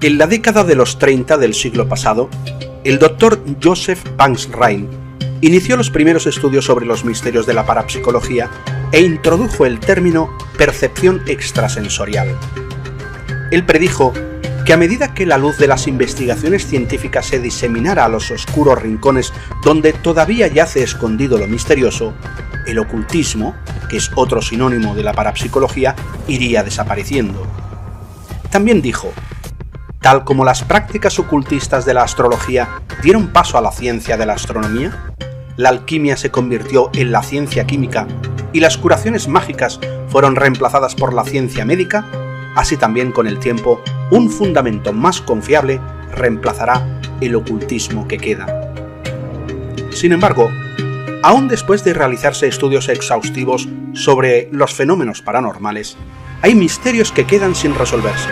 En la década de los 30 del siglo pasado, el Dr. Joseph Banks Rhine inició los primeros estudios sobre los misterios de la parapsicología e introdujo el término percepción extrasensorial. Él predijo que a medida que la luz de las investigaciones científicas se diseminara a los oscuros rincones donde todavía yace escondido lo misterioso, el ocultismo, que es otro sinónimo de la parapsicología, iría desapareciendo. También dijo: tal como las prácticas ocultistas de la astrología dieron paso a la ciencia de la astronomía, la alquimia se convirtió en la ciencia química y las curaciones mágicas fueron reemplazadas por la ciencia médica, así también con el tiempo un fundamento más confiable reemplazará el ocultismo que queda. Sin embargo, aún después de realizarse estudios exhaustivos sobre los fenómenos paranormales, hay misterios que quedan sin resolverse.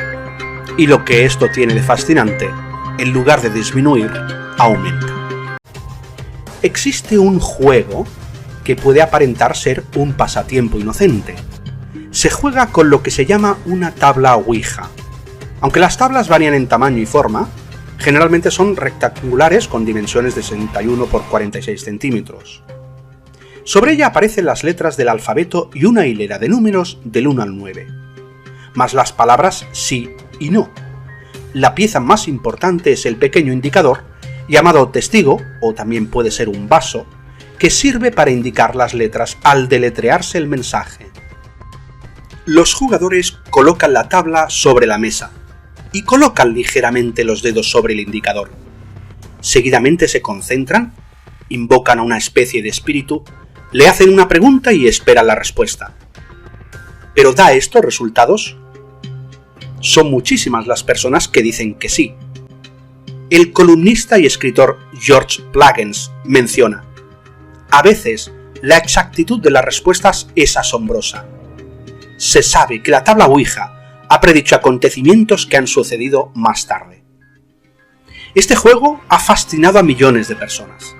Y lo que esto tiene de fascinante, en lugar de disminuir, aumenta. Existe un juego que puede aparentar ser un pasatiempo inocente. Se juega con lo que se llama una tabla Ouija. Aunque las tablas varían en tamaño y forma, generalmente son rectangulares con dimensiones de 61 por 46 centímetros. Sobre ella aparecen las letras del alfabeto y una hilera de números del 1 al 9, más las palabras sí y no. La pieza más importante es el pequeño indicador, llamado testigo, o también puede ser un vaso, que sirve para indicar las letras al deletrearse el mensaje. Los jugadores colocan la tabla sobre la mesa y colocan ligeramente los dedos sobre el indicador. Seguidamente se concentran, invocan a una especie de espíritu, le hacen una pregunta y esperan la respuesta. ¿Pero da esto resultados? Son muchísimas las personas que dicen que sí. El columnista y escritor George Plagens menciona: a veces la exactitud de las respuestas es asombrosa. Se sabe que la tabla Ouija ha predicho acontecimientos que han sucedido más tarde. Este juego ha fascinado a millones de personas.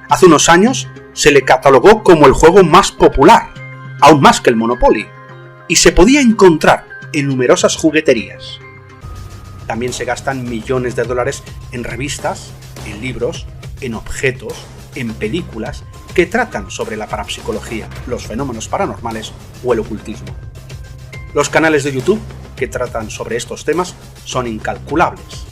Hace unos años se le catalogó como el juego más popular, aún más que el Monopoly, y se podía encontrar en numerosas jugueterías. También se gastan millones de dólares en revistas, en libros, en objetos, en películas que tratan sobre la parapsicología, los fenómenos paranormales o el ocultismo. Los canales de YouTube que tratan sobre estos temas son incalculables.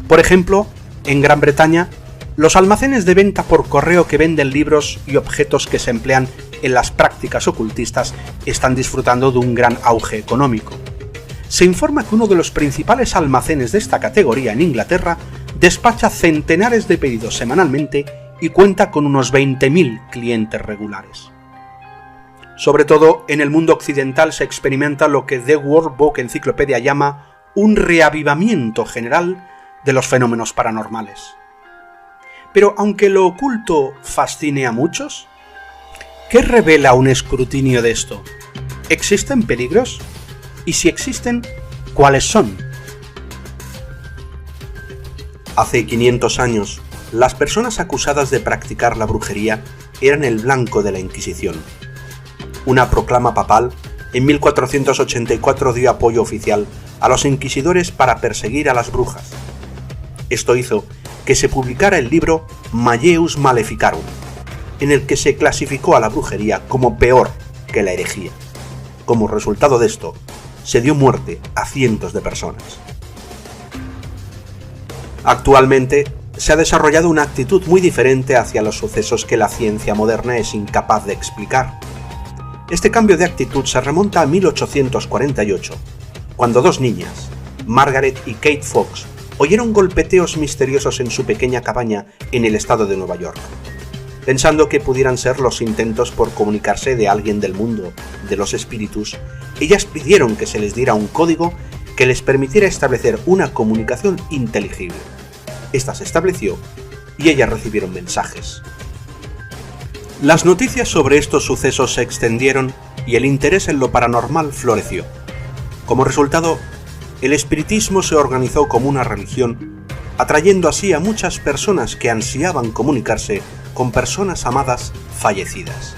Por ejemplo, en Gran Bretaña, los almacenes de venta por correo que venden libros y objetos que se emplean en las prácticas ocultistas están disfrutando de un gran auge económico. Se informa que uno de los principales almacenes de esta categoría en Inglaterra despacha centenares de pedidos semanalmente y cuenta con unos 20.000 clientes regulares. Sobre todo en el mundo occidental se experimenta lo que The World Book Encyclopedia llama un reavivamiento general de los fenómenos paranormales. Pero aunque lo oculto fascine a muchos, ¿qué revela un escrutinio de esto? ¿Existen peligros? Y si existen, ¿cuáles son? Hace 500 años, las personas acusadas de practicar la brujería eran el blanco de la Inquisición. Una proclama papal en 1484 dio apoyo oficial a los inquisidores para perseguir a las brujas. Esto hizo que se publicara el libro Malleus Maleficarum, en el que se clasificó a la brujería como peor que la herejía. Como resultado de esto, se dio muerte a cientos de personas. Actualmente, se ha desarrollado una actitud muy diferente hacia los sucesos que la ciencia moderna es incapaz de explicar. Este cambio de actitud se remonta a 1848, cuando dos niñas, Margaret y Kate Fox, oyeron golpeteos misteriosos en su pequeña cabaña en el estado de Nueva York. Pensando que pudieran ser los intentos por comunicarse de alguien del mundo de los espíritus, ellas pidieron que se les diera un código que les permitiera establecer una comunicación inteligible. Esta se estableció y ellas recibieron mensajes. Las noticias sobre estos sucesos se extendieron y el interés en lo paranormal floreció. Como resultado, el espiritismo se organizó como una religión, atrayendo así a muchas personas que ansiaban comunicarse con personas amadas fallecidas.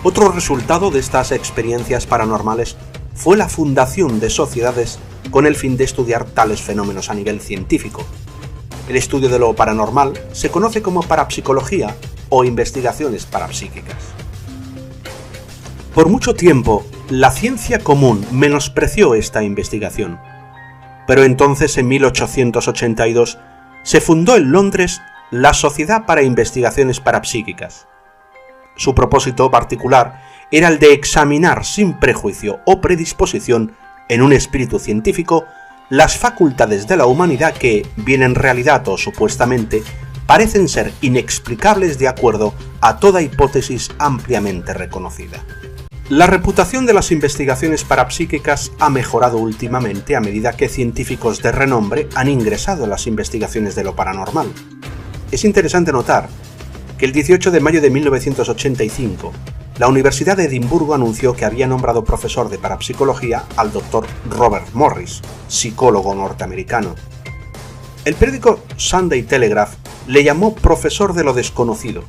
Otro resultado de estas experiencias paranormales fue la fundación de sociedades con el fin de estudiar tales fenómenos a nivel científico. El estudio de lo paranormal se conoce como parapsicología o investigaciones parapsíquicas. Por mucho tiempo, la ciencia común menospreció esta investigación, pero entonces en 1882 se fundó en Londres la Sociedad para Investigaciones Parapsíquicas. Su propósito particular era el de examinar sin prejuicio o predisposición en un espíritu científico las facultades de la humanidad que, bien en realidad o supuestamente, parecen ser inexplicables de acuerdo a toda hipótesis ampliamente reconocida. La reputación de las investigaciones parapsíquicas ha mejorado últimamente a medida que científicos de renombre han ingresado en las investigaciones de lo paranormal. Es interesante notar que el 18 de mayo de 1985, la Universidad de Edimburgo anunció que había nombrado profesor de parapsicología al Dr. Robert Morris, psicólogo norteamericano. El periódico Sunday Telegraph le llamó profesor de lo desconocido.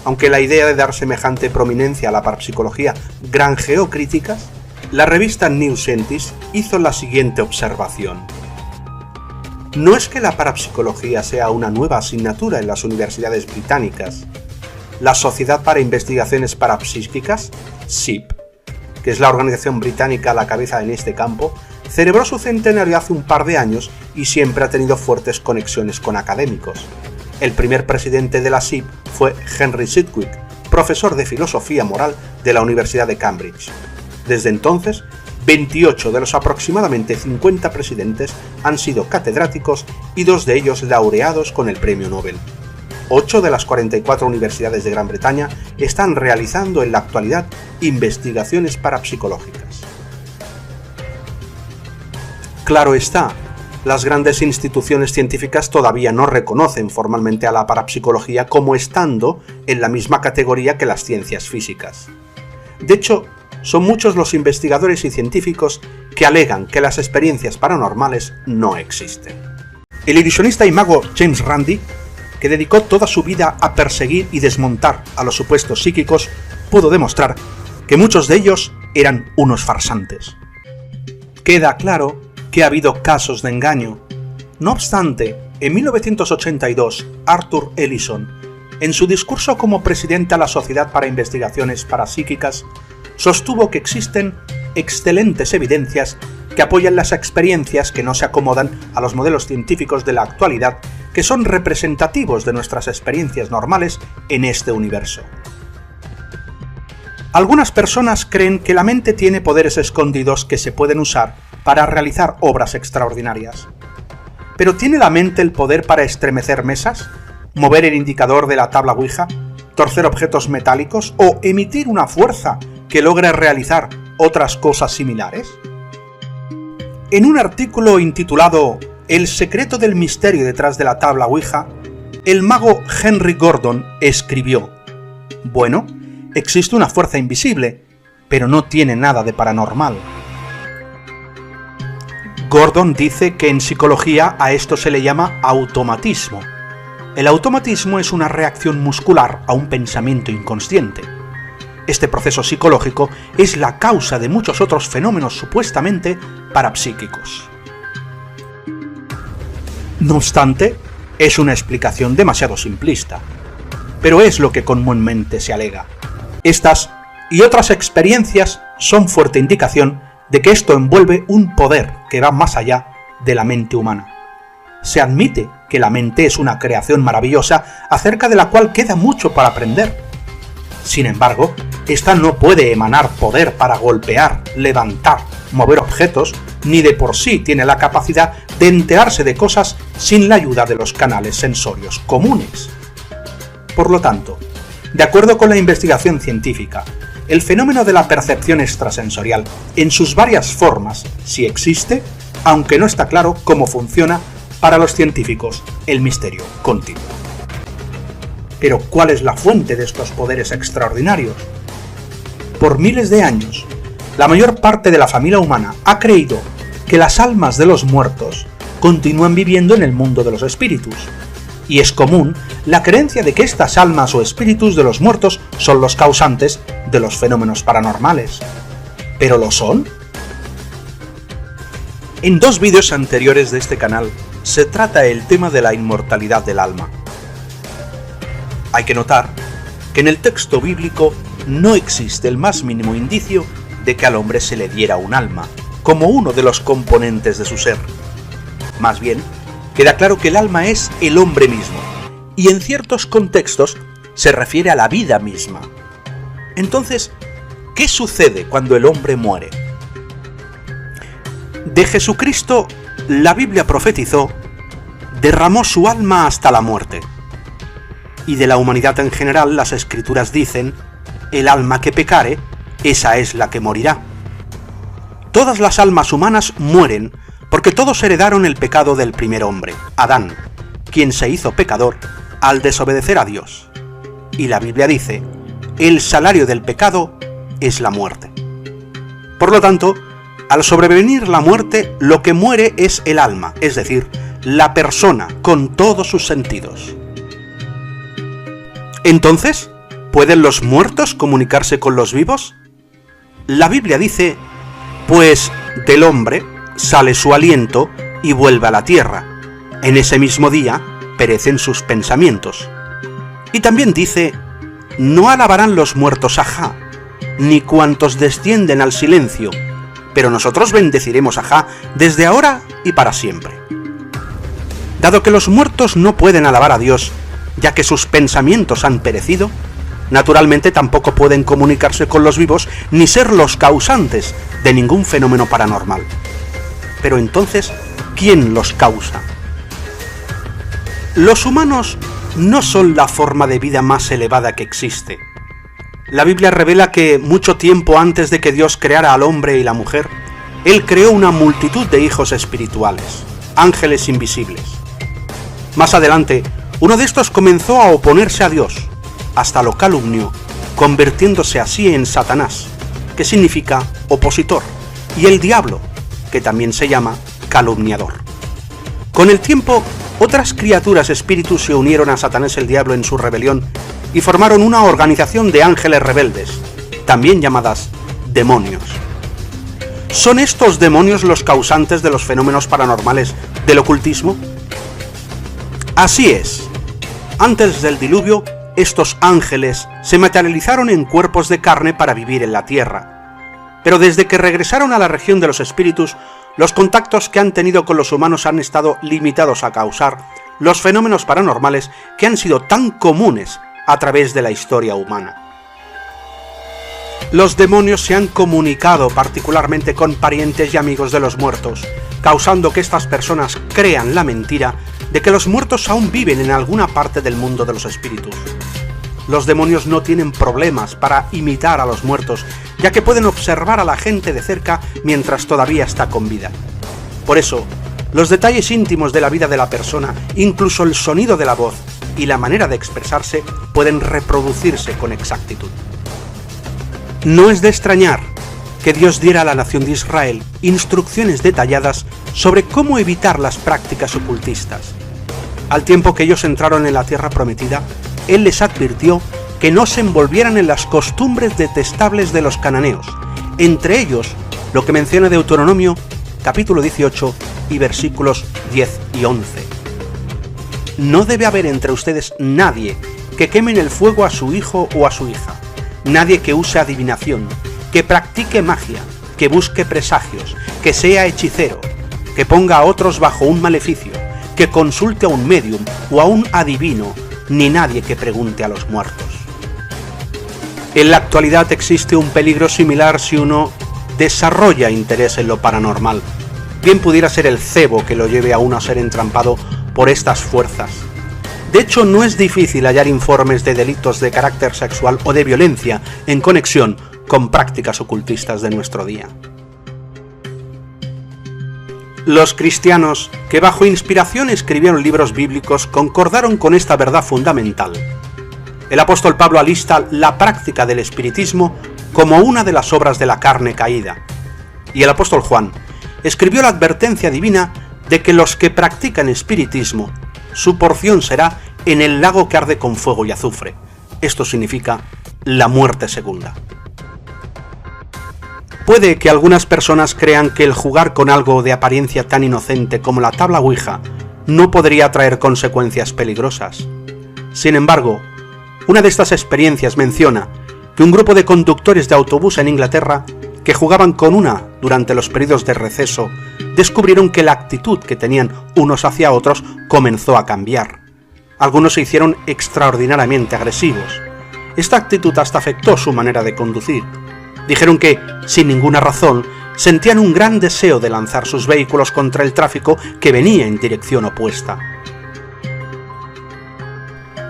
Aunque la idea de dar semejante prominencia a la parapsicología granjeó críticas, la revista New Scientist hizo la siguiente observación. No es que la parapsicología sea una nueva asignatura en las universidades británicas. La Sociedad para Investigaciones Parapsíquicas, SIP, que es la organización británica a la cabeza en este campo, celebró su centenario hace un par de años y siempre ha tenido fuertes conexiones con académicos. El primer presidente de la SIP fue Henry Sidgwick, profesor de filosofía moral de la Universidad de Cambridge. Desde entonces, 28 de los aproximadamente 50 presidentes han sido catedráticos y 2 de ellos laureados con el premio Nobel. 8 de las 44 universidades de Gran Bretaña están realizando en la actualidad investigaciones parapsicológicas. Claro está, las grandes instituciones científicas todavía no reconocen formalmente a la parapsicología como estando en la misma categoría que las ciencias físicas. De hecho, son muchos los investigadores y científicos que alegan que las experiencias paranormales no existen. El ilusionista y mago James Randi, que dedicó toda su vida a perseguir y desmontar a los supuestos psíquicos, pudo demostrar que muchos de ellos eran unos farsantes. Queda claro que ha habido casos de engaño. No obstante, en 1982, Arthur Ellison, en su discurso como presidente a la Sociedad para Investigaciones Parapsíquicas, sostuvo que existen excelentes evidencias que apoyan las experiencias que no se acomodan a los modelos científicos de la actualidad, que son representativos de nuestras experiencias normales en este universo. Algunas personas creen que la mente tiene poderes escondidos que se pueden usar para realizar obras extraordinarias. ¿Pero tiene la mente el poder para estremecer mesas, mover el indicador de la tabla Ouija, torcer objetos metálicos o emitir una fuerza que logre realizar otras cosas similares? En un artículo intitulado El secreto del misterio detrás de la tabla Ouija, el mago Henry Gordon escribió: bueno, existe una fuerza invisible, pero no tiene nada de paranormal. Gordon dice que en psicología a esto se le llama automatismo. El automatismo es una reacción muscular a un pensamiento inconsciente. Este proceso psicológico es la causa de muchos otros fenómenos supuestamente parapsíquicos. No obstante, es una explicación demasiado simplista, pero es lo que comúnmente se alega. Estas y otras experiencias son fuerte indicación de que esto envuelve un poder que va más allá de la mente humana. Se admite que la mente es una creación maravillosa acerca de la cual queda mucho para aprender. Sin embargo, esta no puede emanar poder para golpear, levantar, mover objetos, ni de por sí tiene la capacidad de enterarse de cosas sin la ayuda de los canales sensorios comunes. Por lo tanto, de acuerdo con la investigación científica, el fenómeno de la percepción extrasensorial, en sus varias formas, sí existe, aunque no está claro cómo funciona para los científicos el misterio continúa. Pero, ¿cuál es la fuente de estos poderes extraordinarios? Por miles de años, la mayor parte de la familia humana ha creído que las almas de los muertos continúan viviendo en el mundo de los espíritus, y es común la creencia de que estas almas o espíritus de los muertos son los causantes de los fenómenos paranormales. ¿Pero lo son? En 2 vídeos anteriores de este canal se trata el tema de la inmortalidad del alma. Hay que notar que en el texto bíblico no existe el más mínimo indicio de que al hombre se le diera un alma, como uno de los componentes de su ser. Más bien, queda claro que el alma es el hombre mismo, y en ciertos contextos se refiere a la vida misma. Entonces, ¿qué sucede cuando el hombre muere? De Jesucristo, la Biblia profetizó, derramó su alma hasta la muerte. Y de la humanidad en general, las Escrituras dicen, el alma que pecare, esa es la que morirá. Todas las almas humanas mueren porque todos heredaron el pecado del primer hombre, Adán, quien se hizo pecador al desobedecer a Dios. Y la Biblia dice, el salario del pecado es la muerte. Por lo tanto, al sobrevenir la muerte, lo que muere es el alma, es decir, la persona con todos sus sentidos. Entonces, ¿pueden los muertos comunicarse con los vivos? La Biblia dice, pues del hombre sale su aliento y vuelve a la tierra. En ese mismo día perecen sus pensamientos. Y también dice, no alabarán los muertos a Jah, ni cuantos descienden al silencio, pero nosotros bendeciremos a Jah desde ahora y para siempre. Dado que los muertos no pueden alabar a Dios, ya que sus pensamientos han perecido, naturalmente tampoco pueden comunicarse con los vivos ni ser los causantes de ningún fenómeno paranormal. Pero entonces, ¿quién los causa? Los humanos no son la forma de vida más elevada que existe. La Biblia revela que mucho tiempo antes de que Dios creara al hombre y la mujer, Él creó una multitud de hijos espirituales, ángeles invisibles. Más adelante, uno de estos comenzó a oponerse a Dios, hasta lo calumnió, convirtiéndose así en Satanás, que significa opositor, y el diablo, que también se llama calumniador. Con el tiempo, otras criaturas espíritus se unieron a Satanás el diablo en su rebelión y formaron una organización de ángeles rebeldes, también llamadas demonios. ¿Son estos demonios los causantes de los fenómenos paranormales del ocultismo? Así es. Antes del diluvio, estos ángeles se materializaron en cuerpos de carne para vivir en la tierra. Pero desde que regresaron a la región de los espíritus, los contactos que han tenido con los humanos han estado limitados a causar los fenómenos paranormales que han sido tan comunes a través de la historia humana. Los demonios se han comunicado particularmente con parientes y amigos de los muertos, causando que estas personas crean la mentira de que los muertos aún viven en alguna parte del mundo de los espíritus. Los demonios no tienen problemas para imitar a los muertos, ya que pueden observar a la gente de cerca mientras todavía está con vida. Por eso, los detalles íntimos de la vida de la persona, incluso el sonido de la voz y la manera de expresarse, pueden reproducirse con exactitud. No es de extrañar que Dios diera a la nación de Israel instrucciones detalladas sobre cómo evitar las prácticas ocultistas. Al tiempo que ellos entraron en la tierra prometida, Él les advirtió que no se envolvieran en las costumbres detestables de los cananeos, entre ellos lo que menciona Deuteronomio capítulo 18 y versículos 10 y 11. No debe haber entre ustedes nadie que queme en el fuego a su hijo o a su hija, nadie que use adivinación, que practique magia, que busque presagios, que sea hechicero, que ponga a otros bajo un maleficio, que consulte a un médium o a un adivino, ni nadie que pregunte a los muertos. En la actualidad existe un peligro similar si uno desarrolla interés en lo paranormal. Bien pudiera ser el cebo que lo lleve a uno a ser entrampado por estas fuerzas. De hecho, no es difícil hallar informes de delitos de carácter sexual o de violencia en conexión con prácticas ocultistas de nuestro día. Los cristianos, que bajo inspiración escribieron libros bíblicos, concordaron con esta verdad fundamental. El apóstol Pablo alista la práctica del espiritismo como una de las obras de la carne caída, y el apóstol Juan escribió la advertencia divina de que los que practican espiritismo, su porción será en el lago que arde con fuego y azufre. Esto significa la muerte segunda. Puede que algunas personas crean que el jugar con algo de apariencia tan inocente como la tabla Ouija no podría traer consecuencias peligrosas. Sin embargo, una de estas experiencias menciona que un grupo de conductores de autobús en Inglaterra que jugaban con una durante los periodos de receso descubrieron que la actitud que tenían unos hacia otros comenzó a cambiar. Algunos se hicieron extraordinariamente agresivos. Esta actitud hasta afectó su manera de conducir. Dijeron que, sin ninguna razón, sentían un gran deseo de lanzar sus vehículos contra el tráfico que venía en dirección opuesta.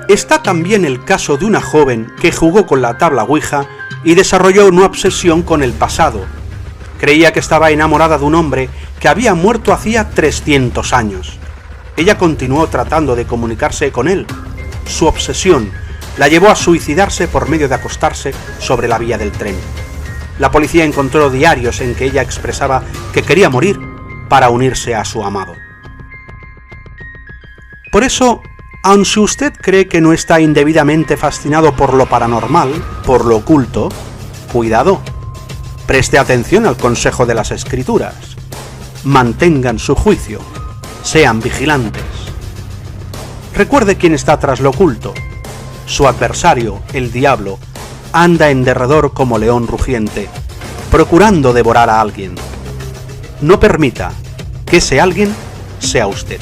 Está también el caso de una joven que jugó con la tabla Ouija y desarrolló una obsesión con el pasado. Creía que estaba enamorada de un hombre que había muerto hacía 300 años. Ella continuó tratando de comunicarse con él. Su obsesión la llevó a suicidarse por medio de acostarse sobre la vía del tren. La policía encontró diarios en que ella expresaba que quería morir para unirse a su amado. Por eso, aun si usted cree que no está indebidamente fascinado por lo paranormal, por lo oculto, cuidado. Preste atención al consejo de las Escrituras. Mantengan su juicio. Sean vigilantes. Recuerde quién está tras lo oculto. Su adversario, el diablo, anda en derredor como león rugiente, procurando devorar a alguien. No permita que ese alguien sea usted.